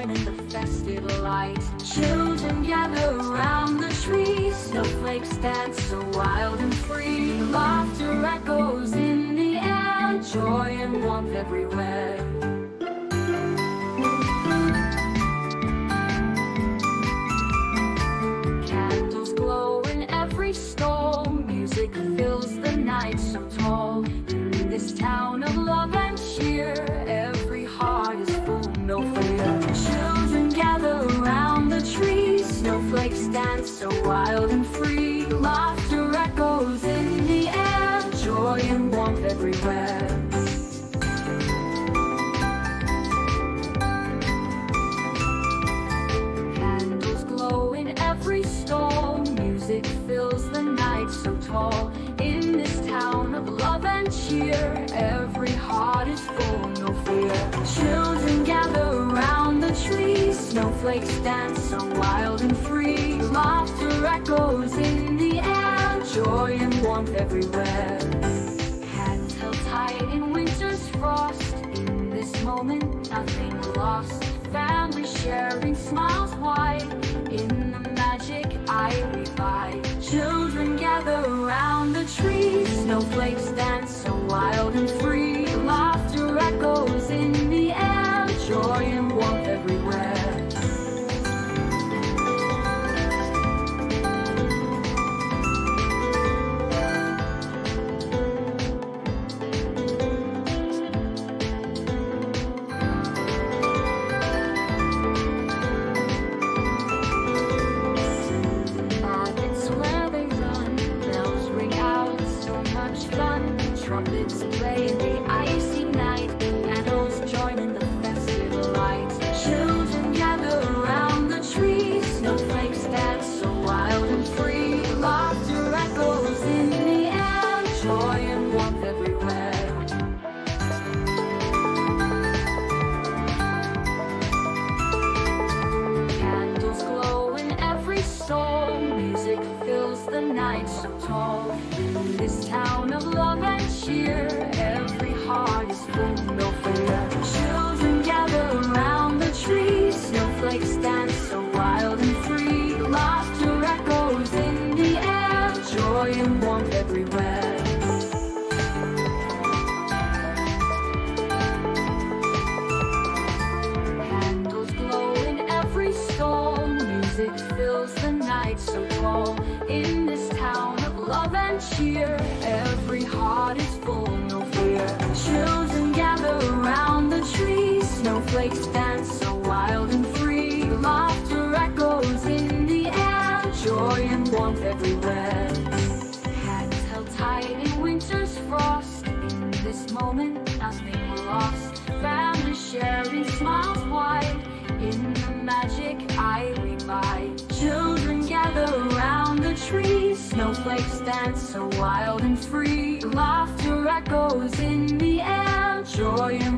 join in the festive light. Children gather around the tree, snowflakes dance so wild and free. Laughter echoes in the air, joy and warmth everywhere. Candles glow in every stall, music fills the night so tall. In this town of love and cheer, every heart is full, no fear. Children gather around the tree, snowflakes dance so wild and free. Laughter echoes in the air, joy and warmth everywhere. Candles glow in every stall, music fills the night so tall. In this town of love and cheer, every heart is full, no fear. Children gather around the tree, snowflakes dance so wild and free. Laughter echoes in the air, joy and warmth everywhere. Hands held tight in winter's frost, in this moment nothing lost. Family sharing smiles wide, in the magic I revive. Children gather around the tree, snowflakes dance so wild and free. Laughter echoes in the air, joy and warmth everywhere. Trumpets play in the icy night, animals join in the festive light. Children gather around the tree, snowflakes dance so wild and free. Laughter echoes in the air, joy and warmth everywhere. Candles glow in every stall, music fills the night so tall. In this town of love and cheer, every heart is full, no fear. Children gather around the tree, snowflakes dance so wild and free. Laughter echoes in the air, joy and warmth everywhere. Candles glow in every stall, music fills the night so tall. In this town of love and cheer, every heart is full, no fear. Children gather around the tree, snowflakes dance so wild and free. Laughter echoes in the air, joy and warmth everywhere. Hands held tight in winter's frost, in this moment nothing lost. Family sharing smiles wide, in the magic I revive. Children gather around the tree, snowflakes dance so wild and free. Laughter echoes in the air, joy and